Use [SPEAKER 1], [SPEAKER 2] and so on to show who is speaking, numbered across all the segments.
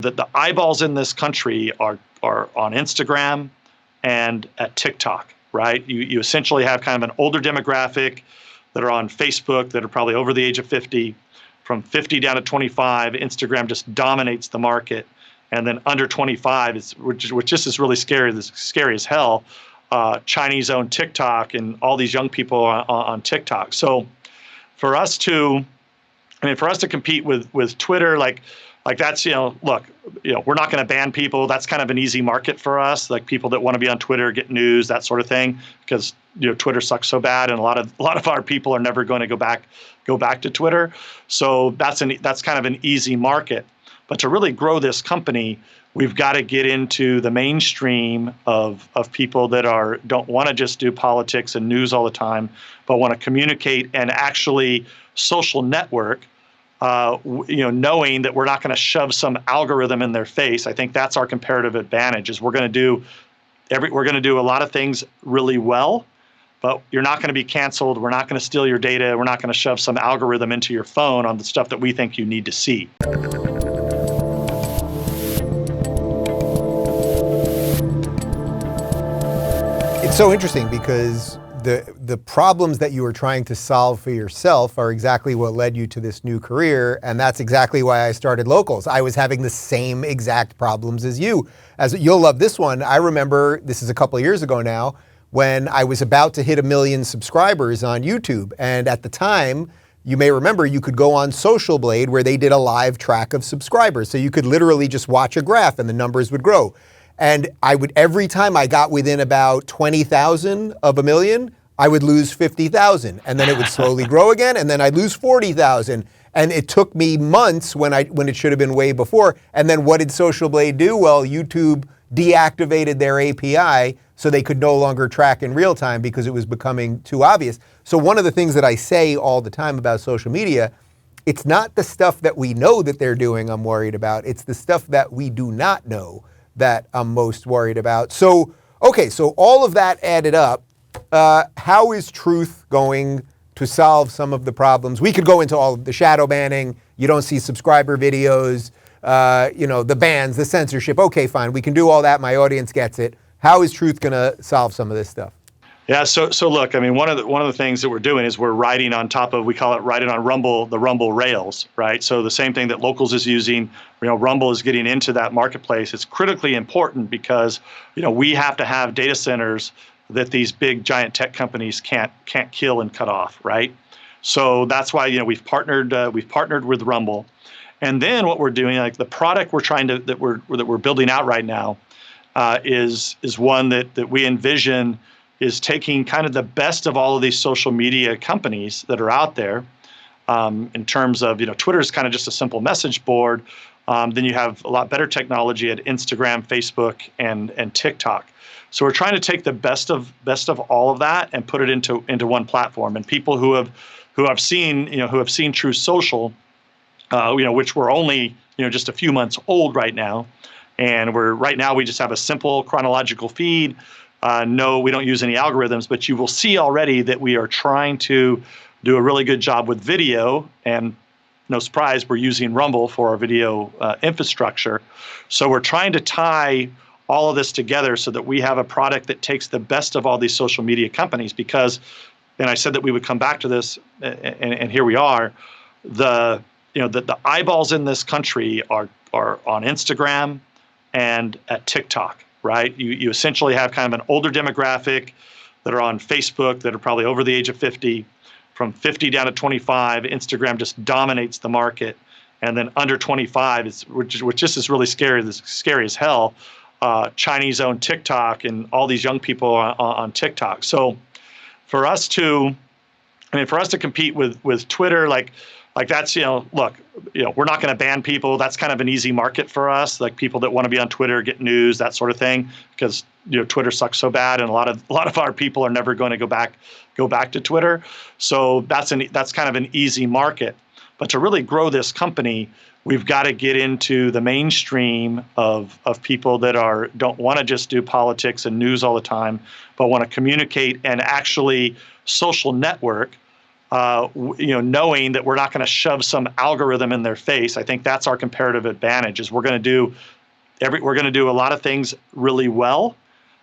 [SPEAKER 1] The eyeballs in this country are on Instagram and at TikTok, right? You essentially have kind of an older demographic that are on Facebook that are probably over the age of 50. From 50 down to 25, Instagram just dominates the market. And then under 25, which just is really scary, scary as hell, Chinese-owned TikTok and all these young people on TikTok. So for us to compete with Twitter, like that's, look, we're not going to ban people. That's kind of an easy market for us, like people that want to be on Twitter, get news, that sort of thing, because Twitter sucks so bad, and a lot of our people are never going to go back to Twitter. So that's kind of an easy market. But to really grow this company, we've got to get into the mainstream of people that don't want to just do politics and news all the time, but want to communicate and actually social network. Knowing that we're not going to shove some algorithm in their face. I think that's our comparative advantage. Is we're going to do a lot of things really well, but you're not going to be canceled. We're not going to steal your data. We're not going to shove some algorithm into your phone on the stuff that we think you need to see.
[SPEAKER 2] It's so interesting because the problems that you were trying to solve for yourself are exactly what led you to this new career, and that's exactly why I started Locals. I was having the same exact problems as you. As you'll love this one, I remember, this is a couple of years ago now, when I was about to hit 1 million subscribers on YouTube, and at the time, you may remember, you could go on Social Blade where they did a live track of subscribers, so you could literally just watch a graph and the numbers would grow. And every time I got within about 20,000 of 1 million, I would lose 50,000, and then it would slowly grow again, and then I'd lose 40,000. And it took me months when it should have been way before. And then what did Social Blade do? Well, YouTube deactivated their API so they could no longer track in real time because it was becoming too obvious. So one of the things that I say all the time about social media, it's not the stuff that we know that they're doing I'm worried about. It's the stuff that we do not know that I'm most worried about. So, okay, so all of that added up, how is Truth going to solve some of the problems? We could go into all of the shadow banning, you don't see subscriber videos, the bans, the censorship. Okay, fine, we can do all that, my audience gets it. How is Truth gonna solve some of this stuff?
[SPEAKER 1] Yeah, so look, I mean, one of the things that we're doing is we're riding on top of, we call it riding on the Rumble rails, right? So the same thing that Locals is using, Rumble is getting into that marketplace. It's critically important because, we have to have data centers that these big giant tech companies can't kill and cut off, right? So that's why, we've partnered with Rumble. And then what we're doing, like the product that we're building out right now, is one that we envision is taking kind of the best of all of these social media companies that are out there, in terms of, Twitter is kind of just a simple message board. Then you have a lot better technology at Instagram, Facebook, and TikTok. So we're trying to take the best of all of that and put it into one platform. And people who have seen True Social, which we're only just a few months old right now, and we just have a simple chronological feed. No, we don't use any algorithms, but you will see already that we are trying to do a really good job with video, and no surprise, we're using Rumble for our video infrastructure. So we're trying to tie all of this together so that we have a product that takes the best of all these social media companies. Because, and I said that we would come back to this, and here we are. The eyeballs in this country are on Instagram and at TikTok, right? You essentially have kind of an older demographic that are on Facebook that are probably over the age of 50. From 50 down to 25, Instagram just dominates the market. And then under 25, which just is really scary as hell, Chinese-owned TikTok and all these young people on TikTok. So for us to compete with Twitter, like that's, look, we're not going to ban people. That's kind of an easy market for us, like people that want to be on Twitter, get news, that sort of thing, because Twitter sucks so bad, and a lot of our people are never going to go back to Twitter. So that's kind of an easy market. But to really grow this company, we've got to get into the mainstream of people that don't want to just do politics and news all the time, but want to communicate and actually social network. knowing that we're not going to shove some algorithm in their face. I think that's our comparative advantage. Is we're going to do a lot of things really well,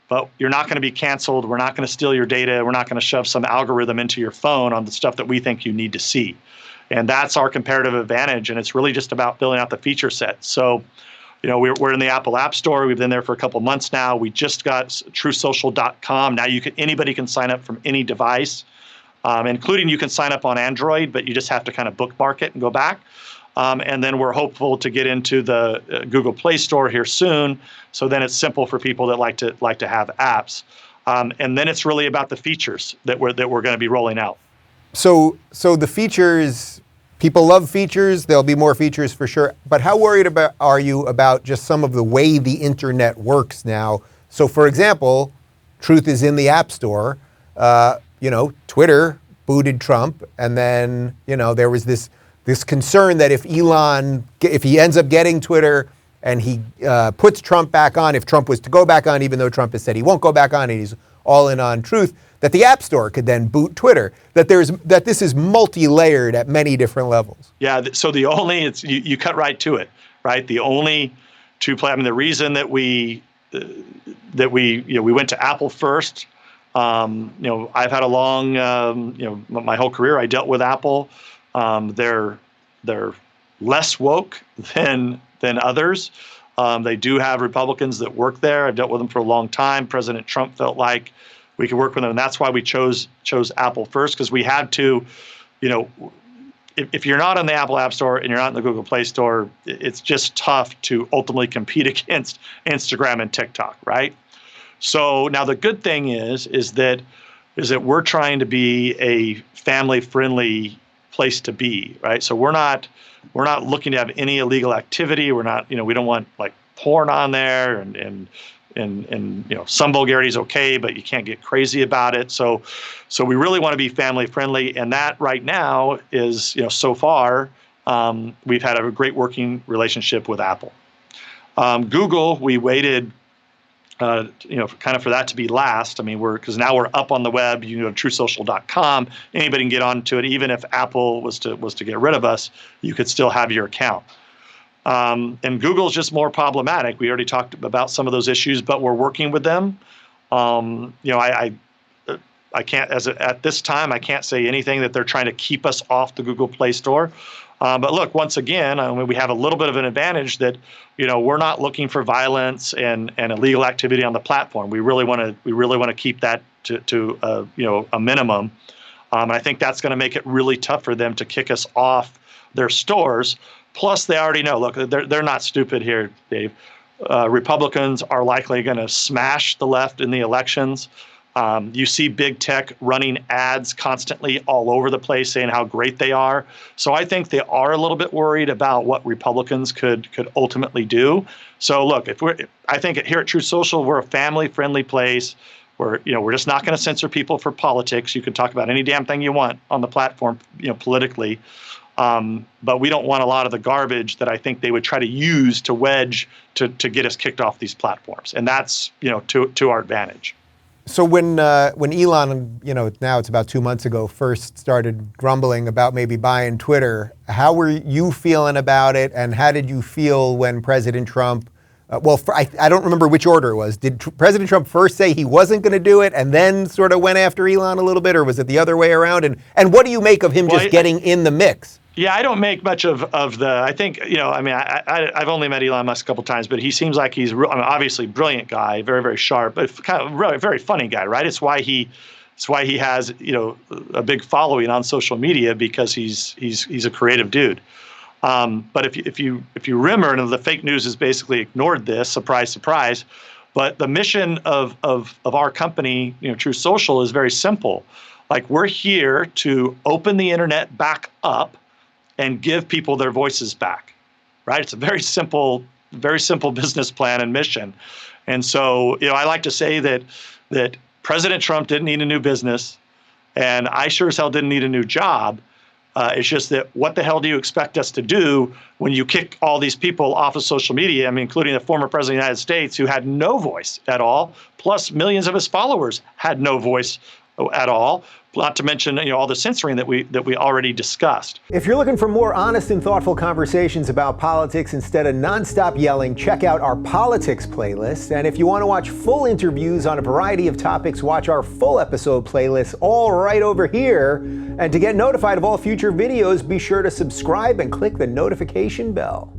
[SPEAKER 1] but you're not going to be canceled. We're not going to steal your data. We're not going to shove some algorithm into your phone on the stuff that we think you need to see. And that's our comparative advantage. And it's really just about filling out the feature set. So, we're in the Apple App Store. We've been there for a couple of months now. We just got truesocial.com. Now anybody can sign up from any device, including you can sign up on Android, but you just have to kind of bookmark it and go back. And then we're hopeful to get into the Google Play Store here soon. So then it's simple for people that like to have apps. And then it's really about the features that we're going to be rolling out.
[SPEAKER 2] So the features, people love features. There'll be more features for sure. But how worried are you about just some of the way the internet works now? So, for example, Truth is in the App Store. Twitter booted Trump, and then there was this concern that if he ends up getting Twitter and he puts Trump back on, if Trump was to go back on, even though Trump has said he won't go back on and he's all in on Truth, that the App Store could then boot Twitter, that this is multi-layered at many different levels.
[SPEAKER 1] Yeah, so you cut right to it, right? The only the reason that we went to Apple first, I've had a long, my whole career I dealt with Apple. They're less woke than others. They do have Republicans that work there. I've dealt with them for a long time. President Trump felt like we could work with them, and that's why we chose Apple first, because we had to, if you're not on the Apple App Store and you're not in the Google Play Store, it's just tough to ultimately compete against Instagram and TikTok, right? So now the good thing is that we're trying to be a family-friendly place to be, right? So we're not looking to have any illegal activity. We're not, we don't want like porn on there, and some vulgarity is okay, but you can't get crazy about it. So we really want to be family-friendly, and that right now is, so far we've had a great working relationship with Apple. Google, we waited. Kind of for that to be last. I mean, because now we're up on the web. You know, truesocial.com. Anybody can get onto it. Even if Apple was to get rid of us, you could still have your account. And Google's just more problematic. We already talked about some of those issues, but we're working with them. I can't, at this time, I can't say anything that they're trying to keep us off the Google Play Store. But look, once again, we have a little bit of an advantage that, we're not looking for violence and illegal activity on the platform. We really want to keep that to a minimum. And I think that's going to make it really tough for them to kick us off their stores. Plus, they already know. Look, they're not stupid here, Dave. Republicans are likely going to smash the left in the elections. You see big tech running ads constantly all over the place saying how great they are. So I think they are a little bit worried about what Republicans could ultimately do. So look, I think here at Truth Social, we're a family-friendly place. We're just not going to censor people for politics. You can talk about any damn thing you want on the platform, politically. But we don't want a lot of the garbage that I think they would try to use to wedge to get us kicked off these platforms. And that's, to our advantage.
[SPEAKER 2] So when Elon, now it's about 2 months ago, first started grumbling about maybe buying Twitter, how were you feeling about it, and how did you feel when President Trump? I don't remember which order it was. Did President Trump first say he wasn't going to do it, and then sort of went after Elon a little bit, or was it the other way around? And what do you make of him just getting in the mix?
[SPEAKER 1] Yeah, I don't make much of the. I think I've only met Elon Musk a couple times, but he seems like he's obviously a brilliant guy, very very sharp, but kind of really very funny guy, right? It's why he has a big following on social media, because he's a creative dude. But if you remember, and the fake news has basically ignored this. Surprise, surprise. But the mission of our company, Truth Social, is very simple. Like, we're here to open the internet back up and give people their voices back, right? It's a very simple business plan and mission. And so, I like to say that President Trump didn't need a new business, and I sure as hell didn't need a new job. It's just that, what the hell do you expect us to do when you kick all these people off of social media? I mean, including the former president of the United States, who had no voice at all, plus millions of his followers had no voice at all. not to mention all the censoring that we already discussed.
[SPEAKER 2] If you're looking for more honest and thoughtful conversations about politics instead of nonstop yelling, check out our politics playlist. And if you want to watch full interviews on a variety of topics, watch our full episode playlist all right over here. And to get notified of all future videos, be sure to subscribe and click the notification bell.